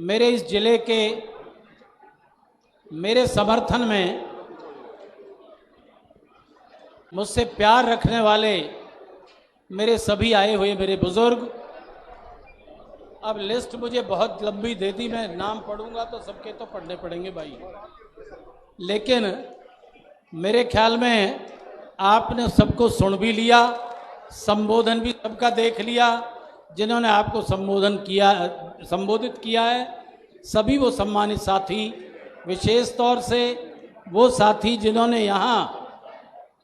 मेरे इस जिले के मेरे समर्थन में मुझसे प्यार रखने वाले मेरे सभी आए हुए मेरे बुजुर्ग, अब लिस्ट मुझे बहुत लंबी दे दी, मैं नाम पढ़ूंगा तो सबके तो पढ़ने पड़ेंगे भाई, लेकिन मेरे ख्याल में आपने सबको सुन भी लिया, संबोधन भी सबका देख लिया। जिन्होंने आपको संबोधित किया है सभी वो सम्मानित साथी, विशेष तौर से वो साथी जिन्होंने यहाँ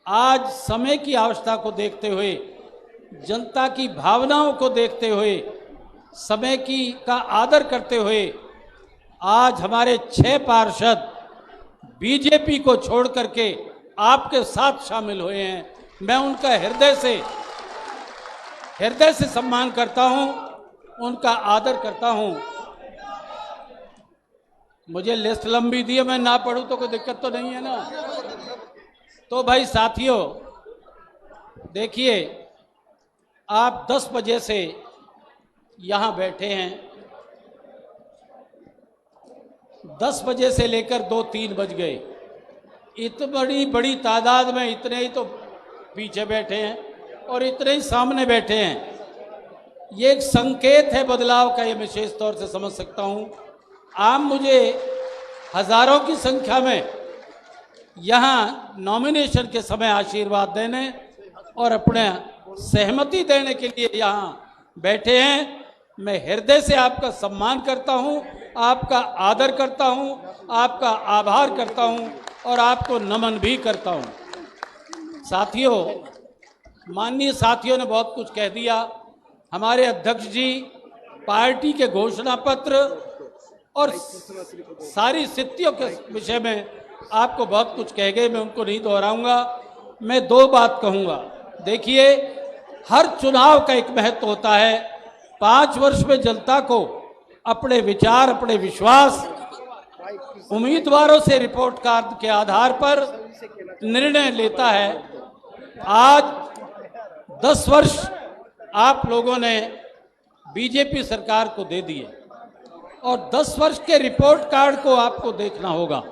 आज समय की आवश्यकता को देखते हुए, जनता की भावनाओं को देखते हुए, समय का आदर करते हुए आज हमारे 6 पार्षद बीजेपी को छोड़ करके आपके साथ शामिल हुए हैं। मैं उनका हृदय से सम्मान करता हूं, उनका आदर करता हूं। मुझे लिस्ट लंबी दी है, मैं ना पढ़ूं तो कोई दिक्कत तो नहीं है ना। तो भाई साथियों, देखिए आप 10 बजे से यहां बैठे हैं, 10 बजे से लेकर 2-3 बज गए, इतनी बड़ी तादाद में इतने ही तो पीछे बैठे हैं और इतने ही सामने बैठे हैं। ये एक संकेत है बदलाव का, ये विशेष तौर से समझ सकता हूं। आप मुझे हजारों की संख्या में यहाँ नॉमिनेशन के समय आशीर्वाद देने और अपने सहमति देने के लिए यहाँ बैठे हैं। मैं हृदय से आपका सम्मान करता हूँ, आपका आदर करता हूँ, आपका आभार करता हूँ और आपको नमन भी करता हूँ। साथियों, माननीय साथियों ने बहुत कुछ कह दिया। हमारे अध्यक्ष जी पार्टी के घोषणा पत्र और सारी स्थितियों के विषय में आपको बहुत कुछ कह गए, मैं उनको नहीं दोहराऊंगा। मैं 2 बात कहूंगा। देखिए, हर चुनाव का एक महत्व होता है। 5 वर्ष में जनता को अपने विचार, अपने विश्वास, उम्मीदवारों से रिपोर्ट कार्ड के आधार पर निर्णय लेता है। आज 10 वर्ष आप लोगों ने बीजेपी सरकार को दे दिए और 10 वर्ष के रिपोर्ट कार्ड को आपको देखना होगा।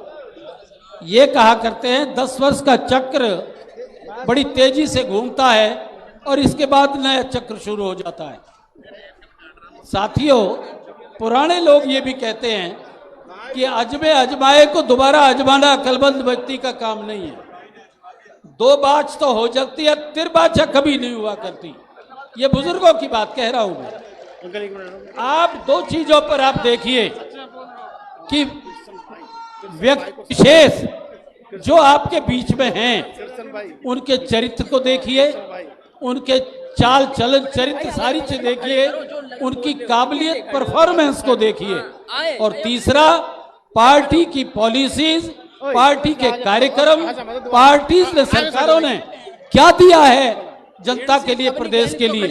ये कहा करते हैं 10 वर्ष का चक्र बड़ी तेजी से घूमता है और इसके बाद नया चक्र शुरू हो जाता है। साथियों, पुराने लोग ये भी कहते हैं कि अजमे अजमाए को दोबारा अजमाना अक्लमंद व्यक्ति का काम नहीं है। 2 बाच तो हो जाती है, तिरबाचा कभी नहीं हुआ करती। ये बुजुर्गों की बात कह रहा हूं मैं। आप 2 चीजों पर आप देखिए कि व्यक्ति विशेष जो आपके बीच में हैं, उनके चरित्र को देखिए, उनके चाल चलन चरित्र सारी चीज देखिए, उनकी काबिलियत परफॉर्मेंस को देखिए, और तीसरा पार्टी की पॉलिसीज, पार्टी के कार्यक्रम, पार्टी ने सरकारों ने क्या दिया है जनता के लिए, प्रदेश के लिए।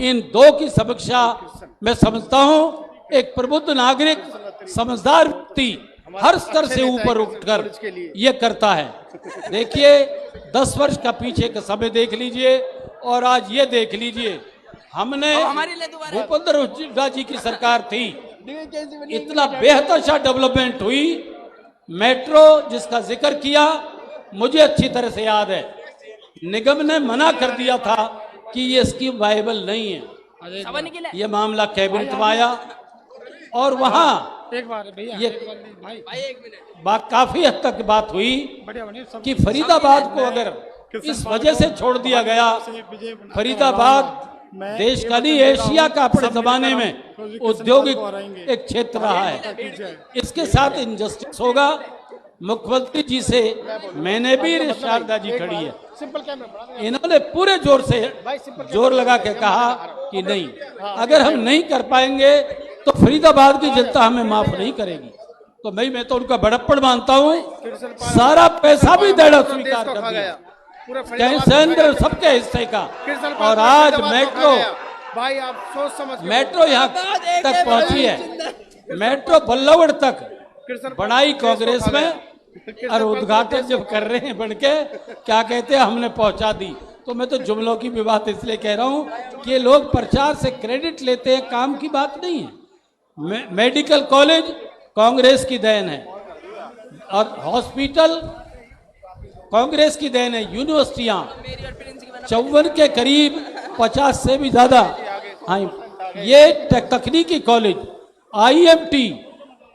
इन 2 की समीक्षा मैं समझता हूं एक प्रबुद्ध नागरिक, समझदार व्यक्ति हर स्तर से ऊपर उठकर ये करता है। देखिए, 10 वर्ष का पीछे का समय देख लीजिए और आज ये देख लीजिए, हमने भूपेंद्र हुड्डा जी की सरकार थी, इतना बेहतर सा डेवलपमेंट हुई। मेट्रो जिसका जिक्र किया, मुझे अच्छी तरह से याद है, निगम ने मना कर दिया था कि ये स्कीम वायबल नहीं है। ये मामला कैबिनेट में आया और वहां ये बात काफी हद तक बात हुई कि फरीदाबाद को अगर इस वजह से छोड़ दिया गया, फरीदाबाद देश का नहीं एशिया का अपने जमाने में औद्योगिक एक क्षेत्र रहा है। इसके साथ इनजस्टिस होगा। मुख्यमंत्री जी से मैंने भी, शारदा जी खड़ी है, इन्होंने पूरे जोर लगा के कहा कि नहीं, अगर हम नहीं कर पाएंगे तो फरीदाबाद की जनता हमें माफ नहीं करेगी। तो मैं तो उनका बड़प्पन मानता हूँ। सारा पैसा भी देना स्वीकार कर दिया, सबके हिस्से का। और आज मेट्रो यहाँ तक पहुंची है। मेट्रो बल्लभगढ़ तक बनाई कांग्रेस में, और उद्घाटन जब कर रहे हैं बन के, क्या कहते हैं, हमने पहुंचा दी। तो मैं तो जुमलों की भी बात इसलिए कह रहा हूं कि ये लोग प्रचार से क्रेडिट लेते हैं, काम की बात नहीं है। मेडिकल कॉलेज कांग्रेस की देन है और हॉस्पिटल कांग्रेस की देन है। यूनिवर्सिटियां 54 के करीब 50 से भी ज्यादा, हाँ, ये तकनीकी college, IMT,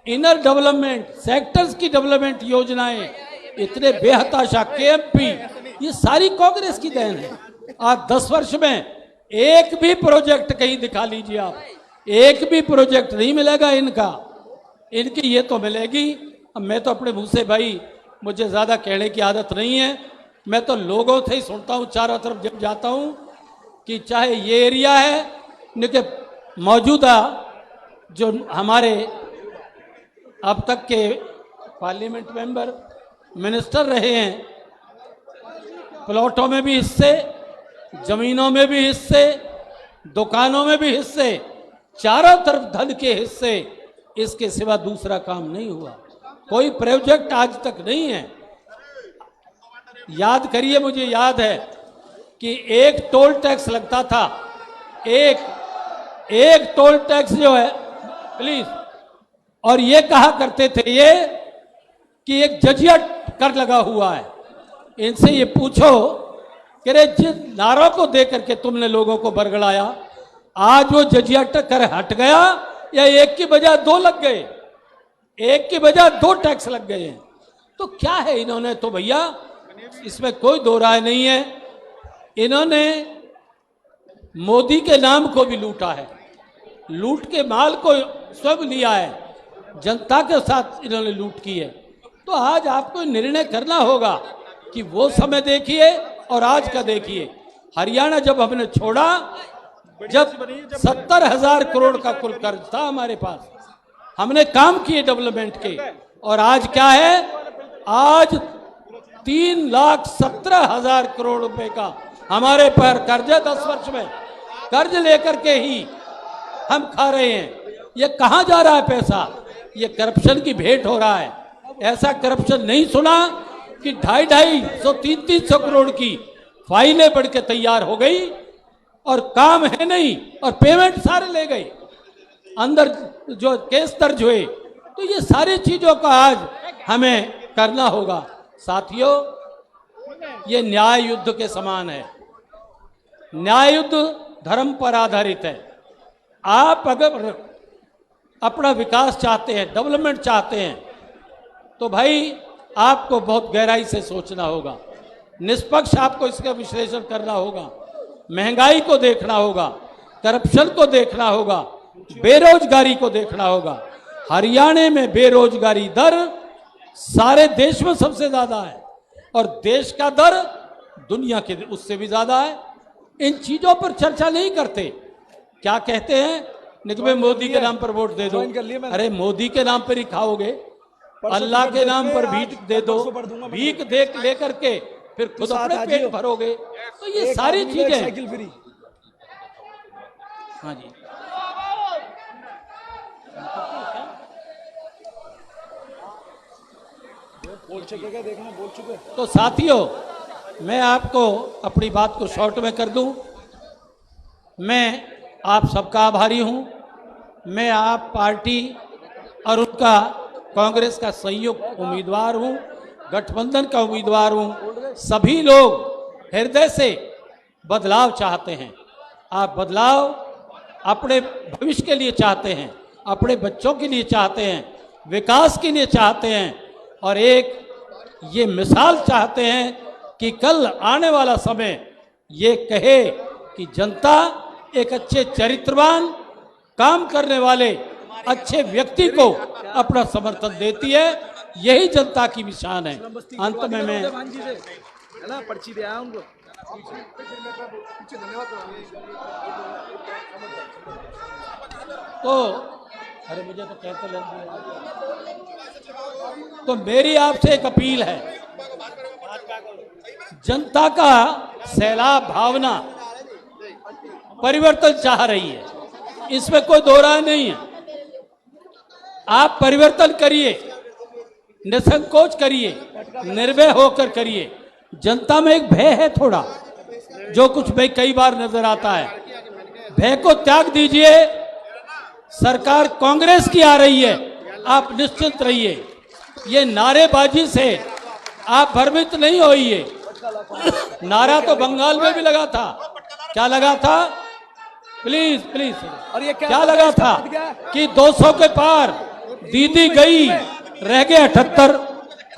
inner development, sectors की डेवलपमेंट योजनाएं, इतने बेहताशा केएमपी, ये सारी कांग्रेस की देन है। आज 10 वर्ष में एक भी प्रोजेक्ट कहीं दिखा लीजिए आप, एक भी प्रोजेक्ट नहीं मिलेगा इनका। इनकी ये तो मिलेगी। अब मैं तो अपने मुंह से, भाई मुझे ज़्यादा कहने की आदत नहीं है, मैं तो लोगों से ही सुनता हूँ चारों तरफ जब जाता हूँ कि चाहे ये एरिया है, न मौजूदा जो हमारे अब तक के पार्लियामेंट मेंबर, मिनिस्टर रहे हैं, प्लॉटों में भी हिस्से, जमीनों में भी हिस्से, दुकानों में भी हिस्से, चारों तरफ धन के हिस्से, इसके सिवा दूसरा काम नहीं हुआ। कोई प्रोजेक्ट आज तक नहीं है। याद करिए, मुझे याद है कि एक टोल टैक्स लगता था, एक टोल टैक्स जो है, प्लीज, और ये कहा करते थे ये कि एक जजिया कर लगा हुआ है। इनसे ये पूछो कि रे जिन नारों को दे करके तुमने लोगों को बरगड़ाया, आज वो जजिया कर हट गया या एक की बजाय 2 लग गए, एक की बजाय 2 टैक्स लग गए हैं। तो क्या है, इन्होंने तो भैया इसमें कोई दो राय नहीं है, इन्होंने मोदी के नाम को भी लूटा है, लूट के माल को स्वयं लिया है, जनता के साथ इन्होंने लूट की है। तो आज आपको निर्णय करना होगा कि वो समय देखिए और आज का देखिए। हरियाणा जब हमने छोड़ा, जब 70,000 करोड़ का कुल कर्ज था हमारे पास, हमने काम किए डेवलपमेंट के, और आज क्या है, आज 3,17,000 करोड़ रुपए का हमारे पर कर्ज है। 10 वर्ष में कर्ज लेकर के ही हम खा रहे हैं। ये कहां जा रहा है पैसा? ये करप्शन की भेंट हो रहा है। ऐसा करप्शन नहीं सुना कि 250-250, 300 करोड़ की फाइलें बढ़ के तैयार हो गई और काम है नहीं, और पेमेंट सारे ले गए, अंदर जो केस दर्ज हुए। तो ये सारी चीजों का आज हमें करना होगा। साथियों, ये न्याय युद्ध के समान है। न्याय युद्ध धर्म पर आधारित है। आप अगर अपना विकास चाहते हैं, डेवलपमेंट चाहते हैं, तो भाई आपको बहुत गहराई से सोचना होगा, निष्पक्ष आपको इसका विश्लेषण करना होगा, महंगाई को देखना होगा, करप्शन को देखना होगा, बेरोजगारी को देखना होगा। हरियाणा में बेरोजगारी दर सारे देश में सबसे ज्यादा है, और देश का दर दुनिया के उससे भी ज्यादा है। इन चीजों पर चर्चा नहीं करते। क्या कहते हैं, निकबे मोदी के नाम पर वोट दे दो। अरे मोदी के नाम पर ही खाओगे, अल्लाह के नाम पर भीख दे दो, भीख देख लेकर के फिर खुद अपने पेट भरोगे। तो ये सारी चीजें, हाँ जी, बोल चुके। तो साथियों, मैं आपको अपनी बात को शॉर्ट में कर दूं। मैं आप सबका आभारी हूं। मैं आप पार्टी और उनका कांग्रेस का संयुक्त उम्मीदवार हूं, गठबंधन का उम्मीदवार हूं। सभी लोग हृदय से बदलाव चाहते हैं। आप बदलाव अपने भविष्य के लिए चाहते हैं, अपने बच्चों के लिए चाहते हैं, विकास के लिए चाहते हैं, और एक ये मिसाल चाहते हैं कि कल आने वाला समय ये कहे कि जनता एक अच्छे चरित्रवान, काम करने वाले अच्छे व्यक्ति को अपना समर्थन देती है। यही जनता की निशान है। अंत में मैं तो अरे मुझे तो कहते लग गया। तो मेरी आपसे एक अपील है, जनता का सैलाब भावना परिवर्तन चाह रही है, इसमें कोई दो राय नहीं है। आप परिवर्तन करिए, निसंकोच करिए, निर्भय होकर करिए। जनता में एक भय है थोड़ा, जो कुछ भाई कई बार नजर आता है। भय को त्याग दीजिए, सरकार कांग्रेस की आ रही है, आप निश्चिंत रहिए। ये नारेबाजी से आप भ्रमित नहीं होइए। नारा तो बंगाल में भी लगा था। क्या लगा था? Please please. और ये क्या लगा था कि 200 के पार, दीदी गई, रह गए 78।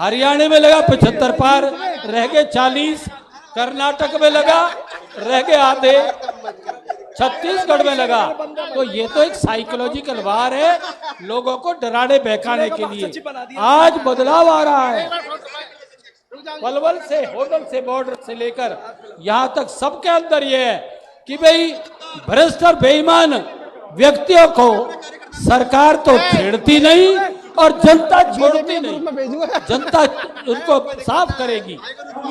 हरियाणा में लगा 75 पार, रह गए 40। कर्नाटक में लगा, रह गए आधे। छत्तीसगढ़ में लगा। तो ये तो एक साइकोलॉजिकल वार है, लोगों को डराने बहकाने के लिए। आज बदलाव आ रहा है। पलवल से, होटल से, बॉर्डर से लेकर यहां तक सबके अंदर ये है कि भाई भ्रष्ट और बेईमान व्यक्तियों को सरकार तो छेड़ती नहीं और जनता छोड़ती नहीं। जनता उनको साफ करेगी।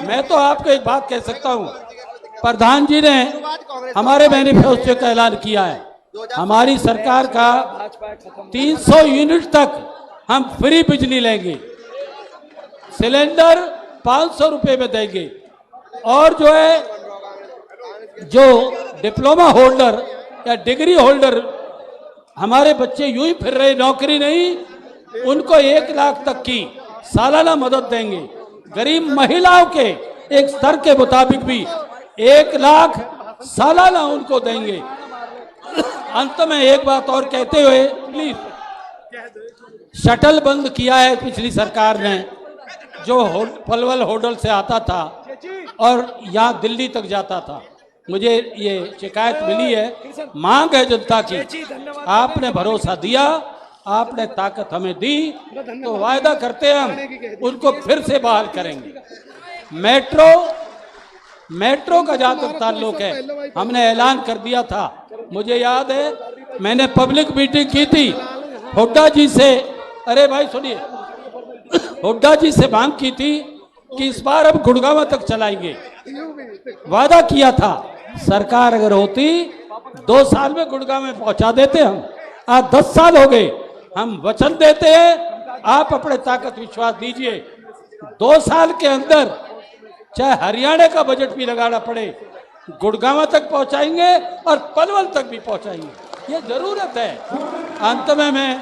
मैं तो आपको एक बात कह सकता हूं, प्रधान जी ने हमारे मैनिफेस्टो का ऐलान किया है। हमारी सरकार का 300 यूनिट तक हम फ्री बिजली लेंगे, सिलेंडर 500 रुपए में देंगे, और जो है जो डिप्लोमा होल्डर या डिग्री होल्डर हमारे बच्चे यूं ही फिर रहे, नौकरी नहीं, उनको 1 लाख तक की सालाना मदद देंगे। गरीब महिलाओं के एक स्तर के मुताबिक भी 1 लाख सालाना उनको देंगे। अंत में एक बात और कहते हुए, प्लीज, शटल बंद किया है पिछली सरकार ने, जो पलवल होटल से आता था और यहाँ दिल्ली तक जाता था। मुझे ये शिकायत मिली है, मांग है जनता की। आपने भरोसा दिया, आपने ताकत हमें दी, तो वायदा करते हैं हम उनको फिर से बहाल करेंगे। मेट्रो का जहां तक ताल्लुक है, हमने ऐलान कर दिया था। मुझे याद है, मैंने पब्लिक मीटिंग की थी हुड्डा जी से। अरे भाई सुनिए, हुड्डा जी से मांग की थी कि इस बार हम गुड़गांव तक चलाएंगे। वादा किया था, सरकार अगर होती 2 साल में गुड़गांव में पहुंचा देते हम। आज 10 साल हो गए, हम वचन देते हैं, आप अपने ताकत विश्वास दीजिए, 2 साल के अंदर चाहे हरियाणा का बजट भी लगाना पड़े, गुड़गांव तक पहुंचाएंगे और पलवल तक भी पहुंचाएंगे। ये जरूरत है। अंत में मैं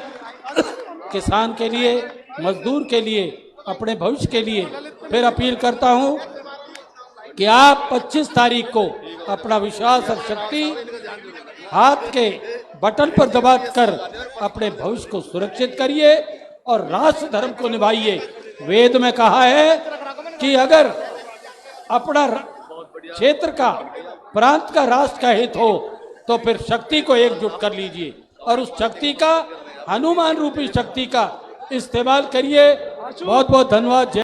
किसान के लिए, मजदूर के लिए, अपने भविष्य के लिए फिर अपील करता हूं कि आप 25 तारीख को अपना विश्वास और शक्ति हाथ के बटन पर दबाकर अपने भविष्य को सुरक्षित करिए और राष्ट्र धर्म को निभाइए। वेद में कहा है कि अगर अपना क्षेत्र का, प्रांत का, राष्ट्र का हित हो तो फिर शक्ति को एकजुट कर लीजिए और उस शक्ति का, हनुमान रूपी शक्ति का इस्तेमाल करिए। बहुत बहुत धन्यवाद।